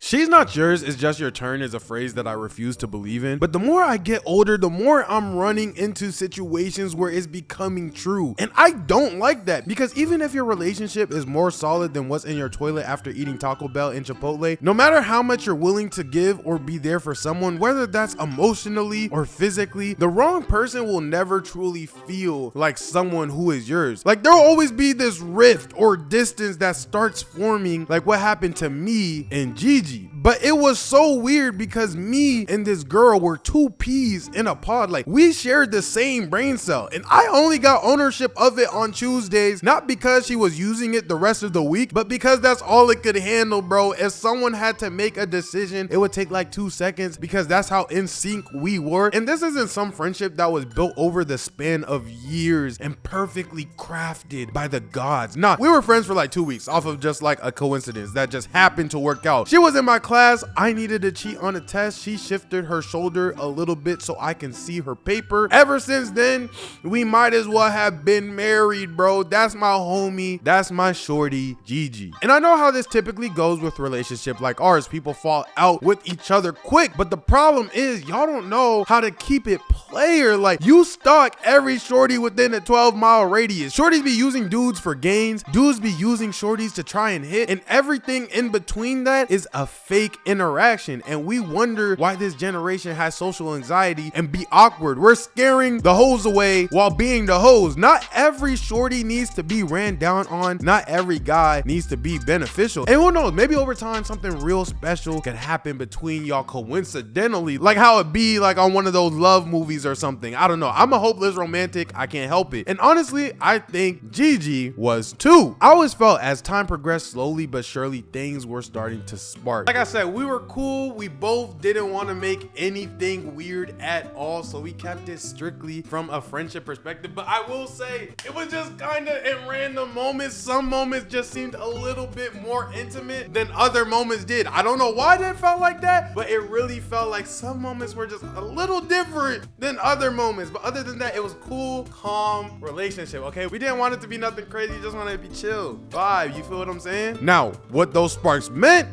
She's not yours, it's just your turn is a phrase that I refuse to believe in. But the more I get older, the more I'm running into situations where it's becoming true. And I don't like that, because even if your relationship is more solid than what's in your toilet after eating Taco Bell and Chipotle, no matter how much you're willing to give or be there for someone, whether that's emotionally or physically, the wrong person will never truly feel like someone who is yours. Like, there'll always be this rift or distance that starts forming, like what happened to me and Gigi. But it was so weird because me and this girl were two peas in a pod. Like, we shared the same brain cell, and I only got ownership of it on Tuesdays, not because she was using it the rest of the week, but because that's all it could handle, bro. If someone had to make a decision, it would take like 2 seconds, because that's how in sync we were. And this isn't some friendship that was built over the span of years and perfectly crafted by the gods. Nah, we were friends for like 2 weeks off of just like a coincidence that just happened to work out. She was in my class. I needed to cheat on a test. She shifted her shoulder a little bit so I can see her paper. Ever since then, we might as well have been married, bro. That's my homie. That's my shorty, Gigi. And I know how this typically goes with relationships like ours. People fall out with each other quick, but the problem is y'all don't know how to keep it player. Like, you stalk every shorty within a 12-mile radius. Shorties be using dudes for gains. Dudes be using shorties to try and hit, and everything in between that is a fake interaction. And we wonder why this generation has social anxiety and be awkward. We're scaring the hoes away while being the hoes. Not every shorty needs to be ran down on. Not every guy needs to be beneficial. And who knows, maybe over time something real special could happen between y'all coincidentally, like how it be like on one of those love movies or something. I don't know. I'm a hopeless romantic. I can't help it. And honestly, I think Gigi was too. I always felt as time progressed, slowly but surely, things were starting to spark. Like I said, we were cool. We both didn't want to make anything weird at all, so we kept it strictly from a friendship perspective. But I will say, it was just kind of in random moments. Some moments just seemed a little bit more intimate than other moments did. I don't know why that felt like that, but it really felt like some moments were just a little different than other moments. But other than that, it was cool, calm relationship. Okay, we didn't want it to be nothing crazy, just wanted to be chill vibe. You feel what I'm saying? Now, what those sparks meant,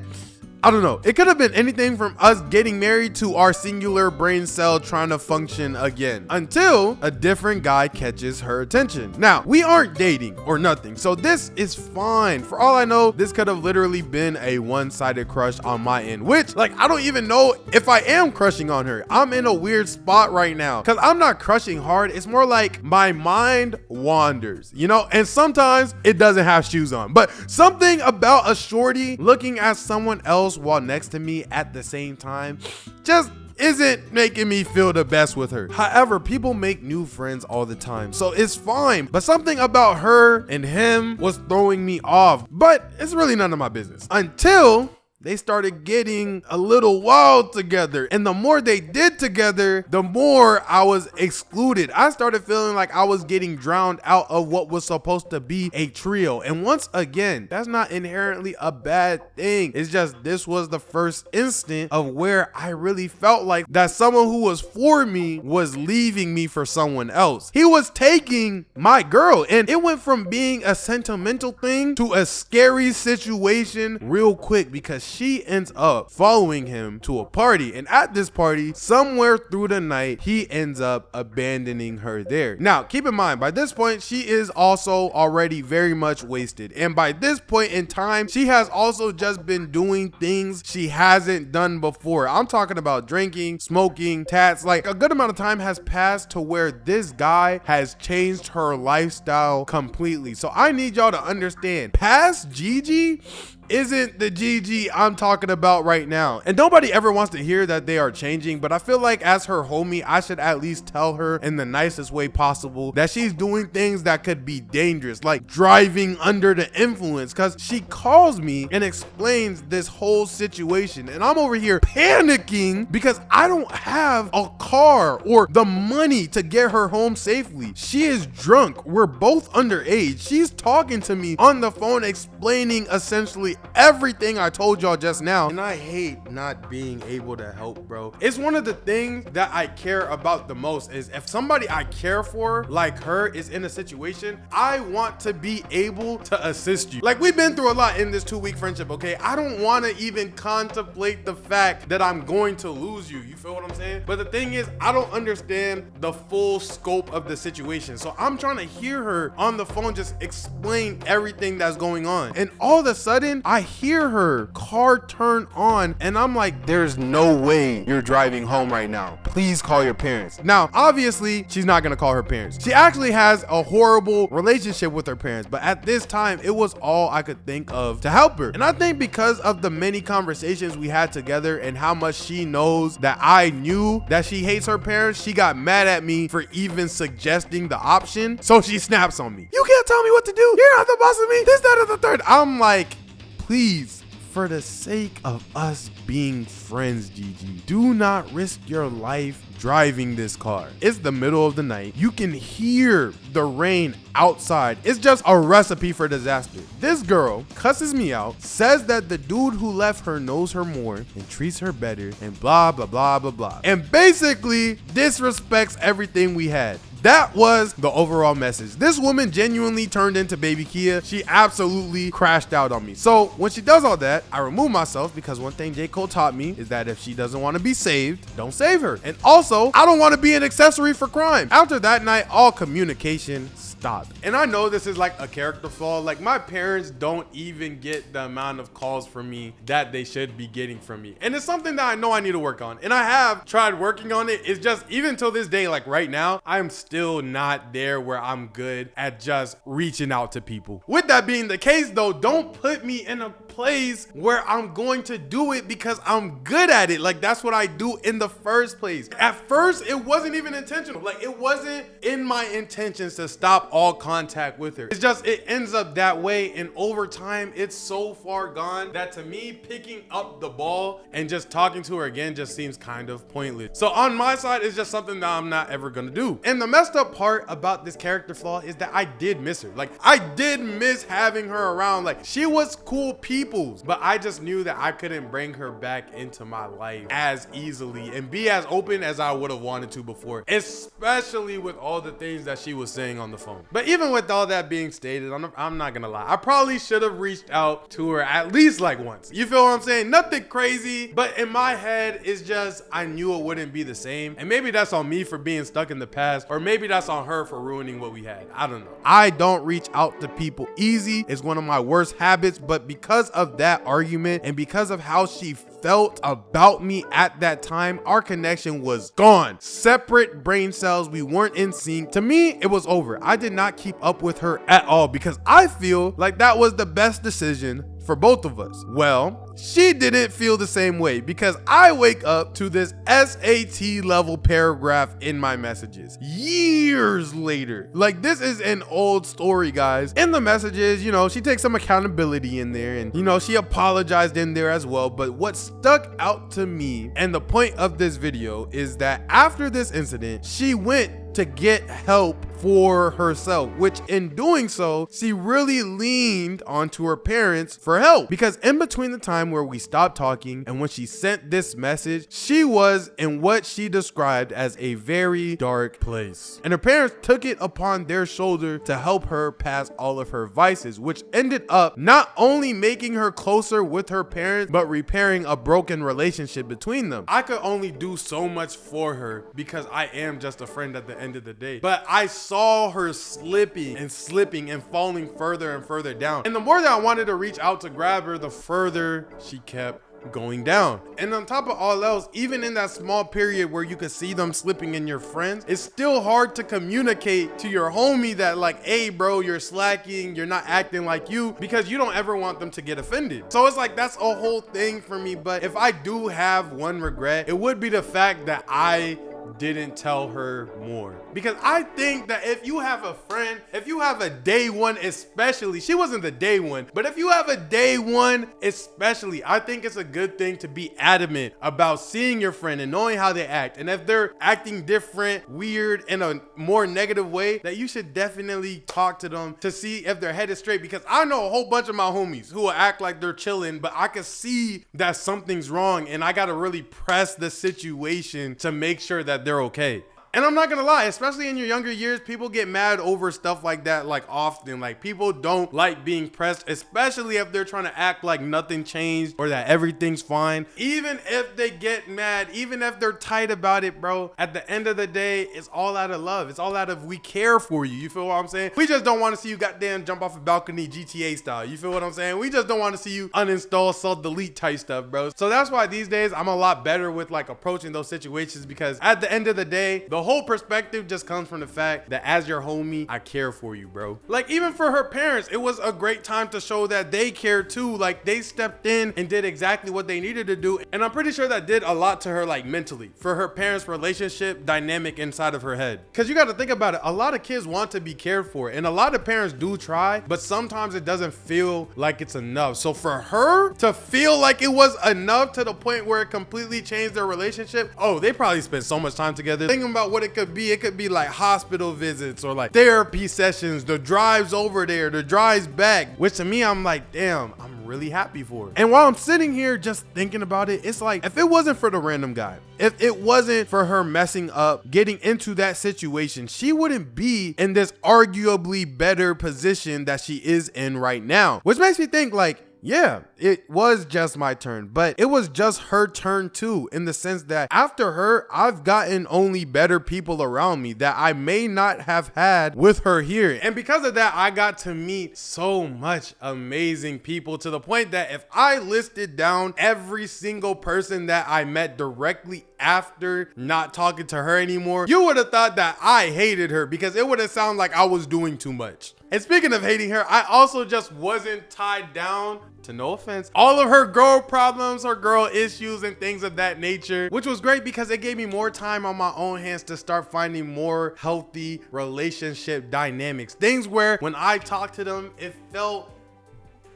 I don't know. It could have been anything from us getting married to our singular brain cell trying to function again, until a different guy catches her attention. Now, we aren't dating or nothing, so this is fine. For all I know, this could have literally been a one-sided crush on my end, which, like, I don't even know if I am crushing on her. I'm in a weird spot right now, because I'm not crushing hard. It's more like my mind wanders, you know? And sometimes it doesn't have shoes on, but something about a shorty looking at someone else while next to me at the same time just isn't making me feel the best with her. However, people make new friends all the time, so it's fine. But something about her and him was throwing me off, but it's really none of my business until they started getting a little wild together. And the more they did together, the more I was excluded. I started feeling like I was getting drowned out of what was supposed to be a trio. And once again, that's not inherently a bad thing. It's just this was the first instant of where I really felt like that someone who was for me was leaving me for someone else. He was taking my girl, and it went from being a sentimental thing to a scary situation real quick, because she ends up following him to a party, and at this party, somewhere through the night, he ends up abandoning her there. Now, keep in mind, by this point, she is also already very much wasted, and by this point in time, she has also just been doing things she hasn't done before. I'm talking about drinking, smoking, tats. Like, a good amount of time has passed to where this guy has changed her lifestyle completely. So I need y'all to understand, past Gigi isn't the Gigi I'm talking about right now. And nobody ever wants to hear that they are changing, but I feel like as her homie, I should at least tell her in the nicest way possible that she's doing things that could be dangerous, like driving under the influence, because she calls me and explains this whole situation, and I'm over here panicking because I don't have a car or the money to get her home safely. She is drunk. We're both underage. She's talking to me on the phone, explaining essentially reiterate everything I told y'all just now. And I hate not being able to help, bro. It's one of the things that I care about the most is if somebody I care for, like her, is in a situation, I want to be able to assist you. Like, we've been through a lot in this 2-week friendship, okay? I don't want to even contemplate the fact that I'm going to lose you. You feel what I'm saying? But the thing is, I don't understand the full scope of the situation. So I'm trying to hear her on the phone just explain everything that's going on. And all of a sudden, I hear her car turn on and I'm like, there's no way you're driving home right now. Please call your parents. Now, obviously, she's not gonna call her parents. She actually has a horrible relationship with her parents, but at this time, it was all I could think of to help her. And I think because of the many conversations we had together and how much she knows that I knew that she hates her parents, she got mad at me for even suggesting the option. So she snaps on me. You can't tell me what to do. You're not the boss of me. This, that, and the third. I'm like, please, for the sake of us being friends, Gigi, do not risk your life driving this car. It's the middle of the night. You can hear the rain outside. It's just a recipe for disaster. This girl cusses me out, says that the dude who left her knows her more and treats her better and blah, blah, blah, blah, blah. And basically disrespects everything we had. That was the overall message. This woman genuinely turned into baby Kia. She absolutely crashed out on me. So when she does all that, I remove myself because one thing J. Cole taught me is that if she doesn't want to be saved, don't save her. And also, I don't want to be an accessory for crime. After that night, all communication stopped. And I know this is like a character flaw. Like, my parents don't even get the amount of calls from me that they should be getting from me. And it's something that I know I need to work on. And I have tried working on it. It's just, even till this day, like right now, I'm still not there where I'm good at just reaching out to people. With that being the case though, don't put me in a place where I'm going to do it because I'm good at it. Like, that's what I do in the first place. At first, it wasn't even intentional. Like, it wasn't in my intentions to stop all contact with her. It's just, it ends up that way. And over time, it's so far gone that to me, picking up the ball and just talking to her again just seems kind of pointless. So on my side, it's just something that I'm not ever gonna do. And the messed up part about this character flaw is that I did miss her. Like, I did miss having her around. Like, she was cool peoples, but I just knew that I couldn't bring her back into my life as easily and be as open as I would have wanted to before, especially with all the things that she was saying on the phone. But even with all that being stated, I'm not gonna lie, I probably should have reached out to her at least like once. You feel what I'm saying? Nothing crazy, but in my head, it's just, I knew it wouldn't be the same. And maybe that's on me for being stuck in the past, or maybe that's on her for ruining what we had. I don't know. I don't reach out to people easy. It's one of my worst habits, but because of that argument and because of how she felt about me at that time, our connection was gone. Separate brain cells. We weren't in sync. To me, it was over. I did not keep up with her at all because I feel like that was the best decision for both of us. Well, she didn't feel the same way because I wake up to this SAT level paragraph in my messages years later. Like, this is an old story, guys. In the messages, you know, she takes some accountability in there and, you know, she apologized in there as well. But what stuck out to me and the point of this video is that after this incident, she went to get help for herself, which in doing so, she really leaned onto her parents for help, because in between the time where we stopped talking and when she sent this message, she was in what she described as a very dark place. And her parents took it upon their shoulder to help her past all of her vices, which ended up not only making her closer with her parents, but repairing a broken relationship between them. I could only do so much for her because I am just a friend at the end of the day. But I saw her slipping and falling further and further down. And the more that I wanted to reach out to grab her, the further she kept going down. And on top of all else, even in that small period where you could see them slipping in your friends, it's still hard to communicate to your homie that, like, hey bro, you're slacking, you're not acting like you, because you don't ever want them to get offended. So it's like, that's a whole thing for me. But if I do have one regret, it would be the fact that I didn't tell her more. Because I think that if you have a friend, if you have a day one especially, she wasn't the day one, but if you have a day one especially, I think it's a good thing to be adamant about seeing your friend and knowing how they act. And if they're acting different, weird, in a more negative way, that you should definitely talk to them to see if their head is straight. Because I know a whole bunch of my homies who will act like they're chilling, but I can see that something's wrong and I gotta really press the situation to make sure that they're okay. And I'm not gonna lie, especially in your younger years, people get mad over stuff like that, like often. Like, people don't like being pressed, especially if they're trying to act like nothing changed or that everything's fine. Even if they get mad, even if they're tight about it, bro, at the end of the day, it's all out of love. It's all out of, we care for you. You feel what I'm saying? We just don't want to see you goddamn jump off a balcony GTA style. You feel what I'm saying? We just don't want to see you uninstall, self-delete type stuff, bro. So that's why these days I'm a lot better with like approaching those situations, because at the end of the day, the whole perspective just comes from the fact that as your homie, I care for you, bro. Like, even for her parents, it was a great time to show that they care too. Like, they stepped in and did exactly what they needed to do. And I'm pretty sure that did a lot to her, like mentally, for her parents' relationship dynamic inside of her head. Because you got to think about it. A lot of kids want to be cared for, and a lot of parents do try, but sometimes it doesn't feel like it's enough. So for her to feel like it was enough to the point where it completely changed their relationship, oh, they probably spent so much time together. Thinking about what it could be like hospital visits or like therapy sessions, the drives over there, the drives back, which to me, I'm like, damn, I'm really happy for it. And while I'm sitting here just thinking about it, it's like, if it wasn't for the random guy, if it wasn't for her messing up, getting into that situation, she wouldn't be in this arguably better position that she is in right now, which makes me think like, yeah, it was just my turn, but it was just her turn too, in the sense that after her, I've gotten only better people around me that I may not have had with her here. And because of that, I got to meet so much amazing people, to the point that if I listed down every single person that I met directly after not talking to her anymore, you would have thought that I hated her, because it would have sounded like I was doing too much. And speaking of hating her, I also just wasn't tied down to, no offense, all of her girl problems, her girl issues and things of that nature, which was great because it gave me more time on my own hands to start finding more healthy relationship dynamics. Things where when I talked to them, it felt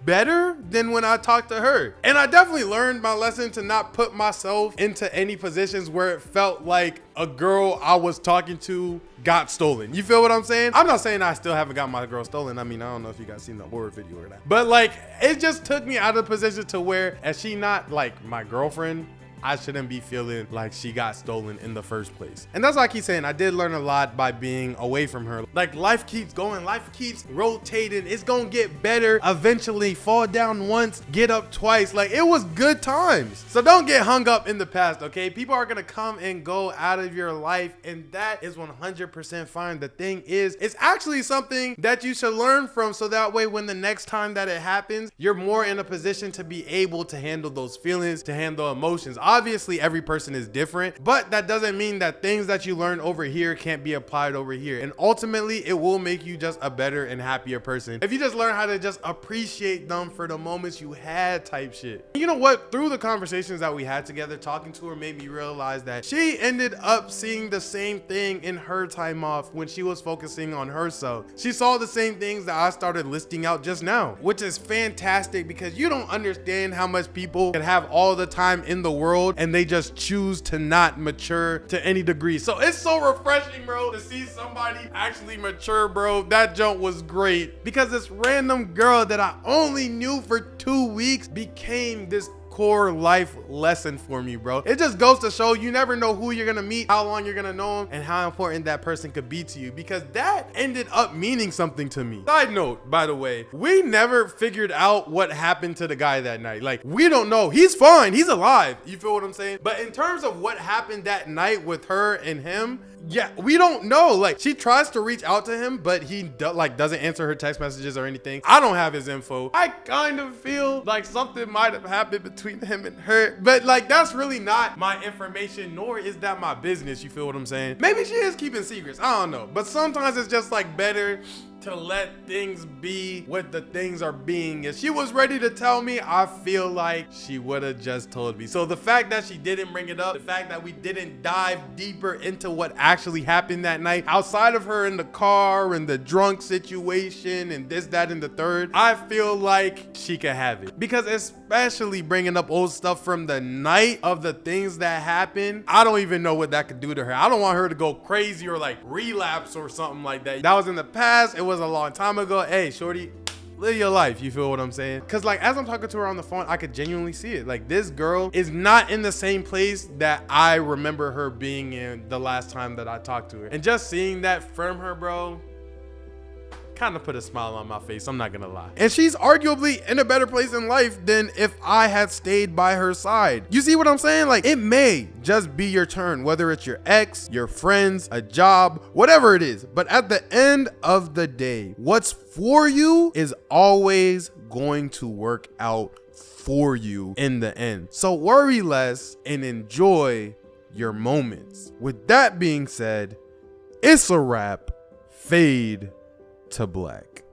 better than when I talked to her. And I definitely learned my lesson to not put myself into any positions where it felt like a girl I was talking to got stolen. You feel what I'm saying? I'm not saying I still haven't got my girl stolen. I mean, I don't know if you guys seen the horror video or not, but like, it just took me out of the position to where, as she not like my girlfriend, I shouldn't be feeling like she got stolen in the first place. And that's why I keep saying I did learn a lot by being away from her. Like, life keeps going, life keeps rotating. It's gonna get better eventually. Fall down once, get up twice. Like, it was good times. So don't get hung up in the past, okay? People are gonna come and go out of your life, and that is 100% fine. The thing is, it's actually something that you should learn from, so that way when the next time that it happens, you're more in a position to be able to handle those feelings, to handle emotions. Obviously, every person is different, but that doesn't mean that things that you learn over here can't be applied over here. And ultimately, it will make you just a better and happier person if you just learn how to just appreciate them for the moments you had type shit. You know what? Through the conversations that we had together, talking to her made me realize that she ended up seeing the same thing in her time off when she was focusing on herself. She saw the same things that I started listing out just now, which is fantastic, because you don't understand how much people can have all the time in the world and they just choose to not mature to any degree. So it's so refreshing, bro, to see somebody actually mature, bro. That jump was great, because this random girl that I only knew for 2 weeks became this core life lesson for me, bro. It just goes to show you never know who you're gonna meet, how long you're gonna know them, and how important that person could be to you, because that ended up meaning something to me. Side note, by the way, we never figured out what happened to the guy that night. Like, we don't know. He's fine. He's alive. You feel what I'm saying? But in terms of what happened that night with her and him, yeah, we don't know. Like, she tries to reach out to him, but he doesn't answer her text messages or anything. I don't have his info. I kind of feel like something might have happened between between him and her. But like, that's really not my information, nor is that my business. You feel what I'm saying? Maybe she is keeping secrets. I don't know. But sometimes it's just like better to let things be what the things are being. If she was ready to tell me, I feel like she would have just told me. So the fact that she didn't bring it up, the fact that we didn't dive deeper into what actually happened that night, outside of her in the car and the drunk situation and this, that, and the third, I feel like she could have it. Because especially bringing up old stuff from the night of the things that happened, I don't even know what that could do to her. I don't want her to go crazy or like relapse or something like that. That was in the past. It was a long time ago. Hey, shorty, live your life. You feel what I'm saying? Because like, as I'm talking to her on the phone, I could genuinely see it. Like, this girl is not in the same place that I remember her being in the last time that I talked to her. And just seeing that from her, bro, kind of put a smile on my face, I'm not gonna lie. And she's arguably in a better place in life than if I had stayed by her side. You see what I'm saying? Like, it may just be your turn, whether it's your ex, your friends, a job, whatever it is. But at the end of the day, what's for you is always going to work out for you in the end. So worry less and enjoy your moments. With that being said, it's a wrap. Fade to black.